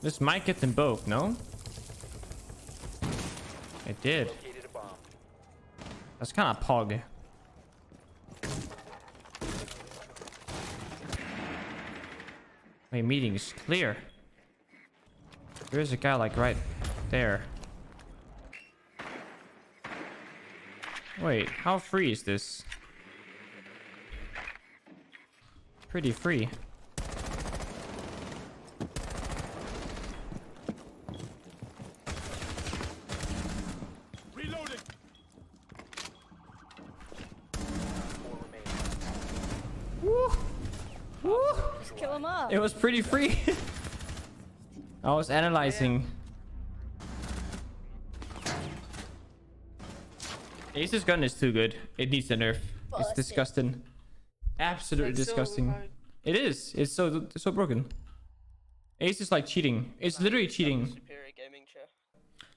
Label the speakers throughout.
Speaker 1: This might get them both, no? It did. That's kind of pog. Wait, meeting is clear. There's a guy like right there. Wait, how free is this? Pretty free.
Speaker 2: Reloading.
Speaker 1: Woo! Woo!
Speaker 3: Just kill him up.
Speaker 1: It was pretty free. I was analyzing. Ace's gun is too good. It needs a nerf. It's disgusting. Absolutely disgusting. It is. It's so broken. Ace is like cheating. It's literally cheating.
Speaker 4: Superior gaming chair.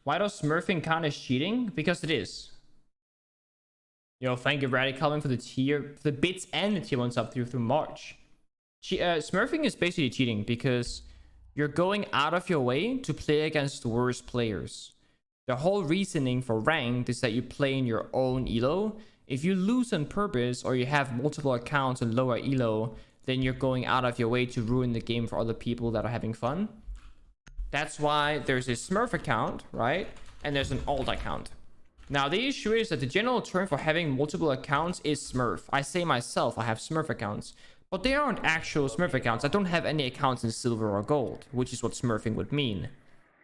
Speaker 1: Why does smurfing count as cheating? Because it is. Yo, thank you, Ryleigh, coming for the bits and the tier 1 sub through March. Smurfing is basically cheating because you're going out of your way to play against worse players. The whole reasoning for ranked is that you play in your own elo. If you lose on purpose or you have multiple accounts and lower elo, then you're going out of your way to ruin the game for other people that are having fun. That's why there's a smurf account, right? And there's an alt account. Now, the issue is that the general term for having multiple accounts is smurf. I say myself, I have smurf accounts. But they aren't actual smurf accounts. I don't have any accounts in silver or gold, which is what smurfing would mean.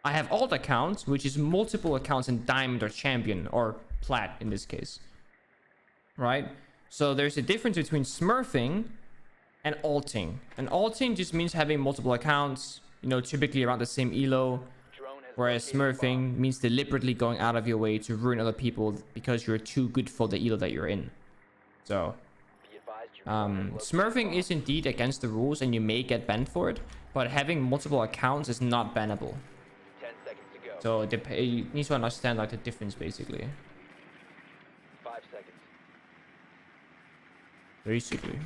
Speaker 1: I have alt accounts, which is multiple accounts in diamond or champion, or plat in this case. Right? So there's a difference between smurfing and alting. And alting just means having multiple accounts, you know, typically around the same elo. Whereas smurfing means deliberately going out of your way to ruin other people because you're too good for the elo that you're in. So smurfing is indeed against the rules and you may get banned for it, but having multiple accounts is not bannable.
Speaker 5: 10 seconds to go.
Speaker 1: So you need to understand like the difference basically.
Speaker 5: 5 seconds.
Speaker 1: Basically.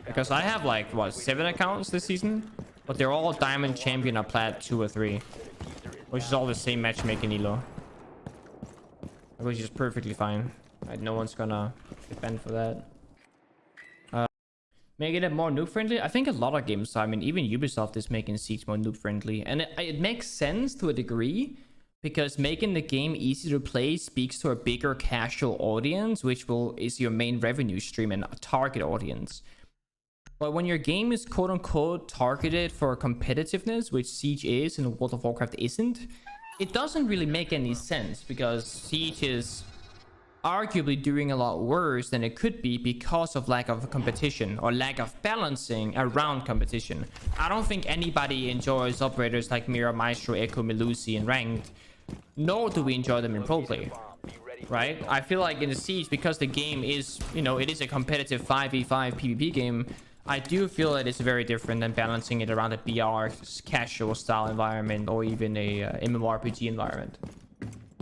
Speaker 1: Because I have like what 7 accounts this season, but they're all diamond, champion, or plat 2 or 3, which is all the same matchmaking elo, which is perfectly fine. Right, no one's gonna get banned for that. Making it more noob friendly. I think a lot of games, I mean, even Ubisoft is making Siege more noob friendly, and it makes sense to a degree because making the game easy to play speaks to a bigger casual audience, which is your main revenue stream and a target audience. But when your game is quote-unquote targeted for competitiveness, which Siege is and World of Warcraft isn't, it doesn't really make any sense because Siege is arguably doing a lot worse than it could be because of lack of competition or lack of balancing around competition. I don't think anybody enjoys operators like Mira, Maestro, Echo, Melusi in ranked, nor do we enjoy them in pro play. Right? I feel like in the Siege, because the game is, you know, it is a competitive 5v5 PvP game, I do feel that it's very different than balancing it around a BR casual style environment or even a MMORPG environment.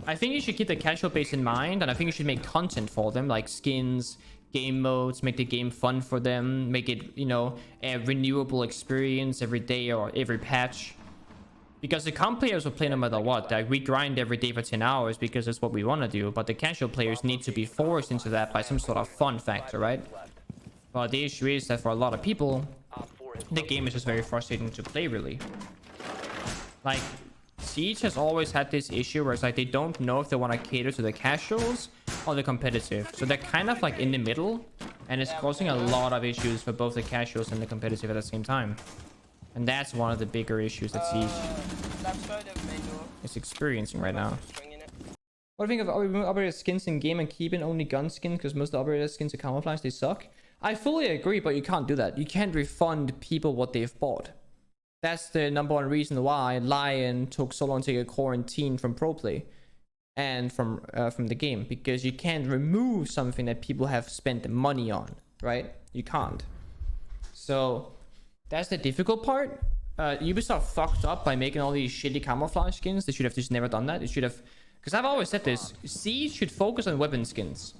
Speaker 1: I think you should keep the casual base in mind, and I think you should make content for them, like skins, game modes, make the game fun for them, make it, you know, a renewable experience every day or every patch. Because the comp players will play no matter what. Like, we grind every day for 10 hours because that's what we want to do, but the casual players need to be forced into that by some sort of fun factor, right? Well, the issue is that for a lot of people, the game is just very frustrating to play, really. Like, Siege has always had this issue where it's like they don't know if they want to cater to the casuals or the competitive. So they're kind of like in the middle, and it's causing a lot of issues for both the casuals and the competitive at the same time. And that's one of the bigger issues that Siege is experiencing right now. What do you think of operator skins in game and keeping only gun skins because most of the operator skins are camouflage? They suck. I fully agree, but you can't do that. You can't refund people what they've bought. That's the #1 reason why Lion took so long to get quarantined from pro play and from the game, because you can't remove something that people have spent money on, right? You can't. So that's the difficult part. Ubisoft fucked up by making all these shitty camouflage skins. They should have just never done that. It should have, because I've always said this, Siege should focus on weapon skins.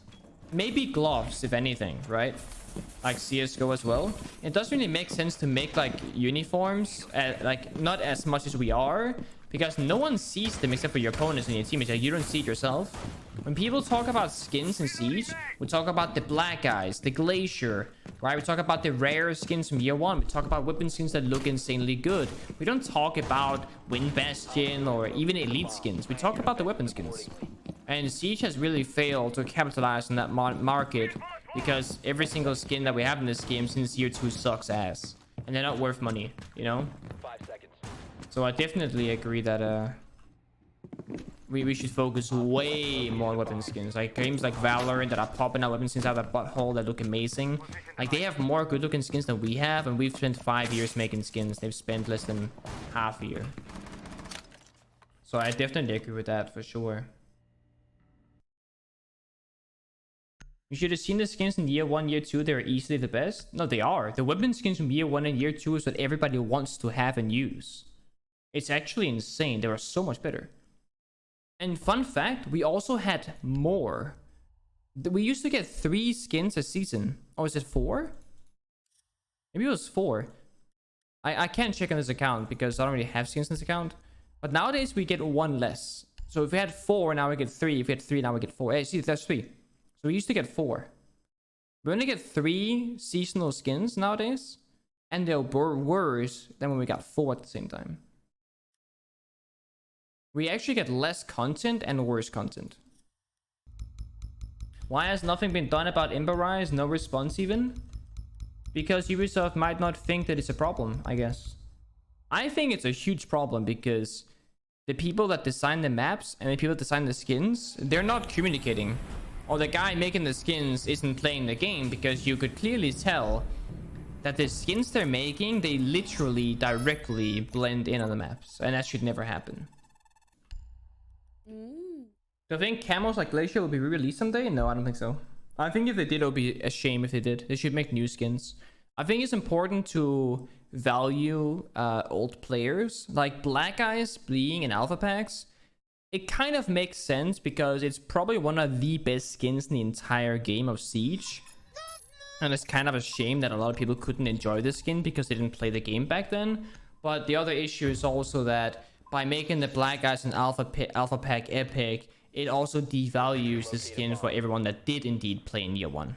Speaker 1: maybe gloves, if anything, right? Like CSGO as well. It doesn't really make sense to make like uniforms, like not as much as we are, because no one sees them except for your opponents and your teammates. Like, you don't see it yourself. When people talk about skins in Siege, we talk about the black guys, the glacier, right? We talk about the rare skins from year one. We talk about weapon skins that look insanely good. We don't talk about Wind Bastion or even elite skins. We talk about the weapon skins. And Siege has really failed to capitalize on that market, because every single skin that we have in this game since year 2 sucks ass. And they're not worth money, you know?
Speaker 5: 5 seconds.
Speaker 1: So I definitely agree that we should focus way more on weapon skins. Like games like Valorant that are popping out weapon skins out of the butthole that look amazing. Like, they have more good looking skins than we have, and we've spent 5 years making skins. They've spent less than half a year. So I definitely agree with that for sure. You should have seen the skins in year 1, year 2. They're easily the best. No, they are. The weapon skins from year 1 and year 2 is what everybody wants to have and use. It's actually insane. They are so much better. And fun fact, we also had more. We used to get 3 skins a season. Oh, is it 4? Maybe it was 4. I can't check on this account because I don't really have skins in this account. But nowadays we get 1 less. So if we had 4, now we get 3. If we had 3, now we get 4. Hey, see, that's 3. So we used to get 4. We only get 3 seasonal skins nowadays. And they're worse than when we got 4 at the same time. We actually get less content and worse content. Why has nothing been done about Ember Rise? No response even? Because Ubisoft might not think that it's a problem, I guess. I think it's a huge problem because the people that design the maps and the people that design the skins, they're not communicating. Or the guy making the skins isn't playing the game, because you could clearly tell that the skins they're making, they literally directly blend in on the maps. And that should never happen. Do I think camos like Glacier will be re-released someday? No, I don't think so. I think if they did, it would be a shame if they did. They should make new skins. I think it's important to value old players. Like Black Eyes being in alpha packs, it kind of makes sense because it's probably one of the best skins in the entire game of Siege. And it's kind of a shame that a lot of people couldn't enjoy this skin because they didn't play the game back then. But the other issue is also that by making the Black Eyes an alpha pack epic, it also devalues the skin for everyone that did indeed play in year 1.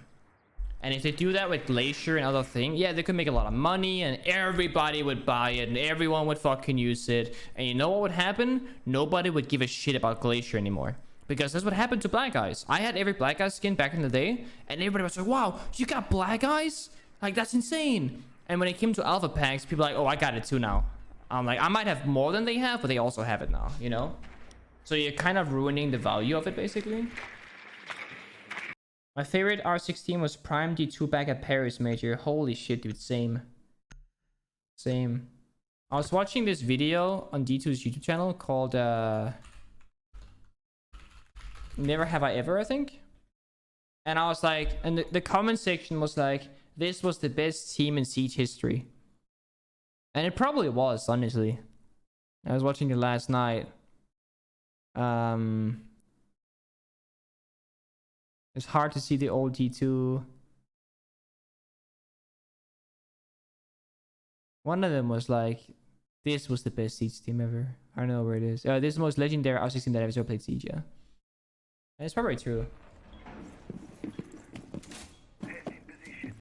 Speaker 1: And if they do that with Glacier and other things, yeah, they could make a lot of money and everybody would buy it and everyone would fucking use it. And you know what would happen? Nobody would give a shit about Glacier anymore. Because that's what happened to Black Eyes. I had every Black Eyes skin back in the day and everybody was like, wow, you got Black Eyes? Like, that's insane. And when it came to alpha packs, people were like, oh, I got it too now. I'm like, I might have more than they have, but they also have it now, you know? So you're kind of ruining the value of it, basically. My favorite R16 was Prime D2 back at Paris Major. Holy shit, dude. Same. Same. I was watching this video on D2's YouTube channel called Never Have I Ever, I think. And I was like, and the comment section was like, this was the best team in Siege history. And it probably was, honestly. I was watching it last night. It's hard to see the old D2. One of them was like, this was the best Siege team ever. I don't know where it is. This is the most legendary R16 that I've ever played Siege, yeah. And it's probably true.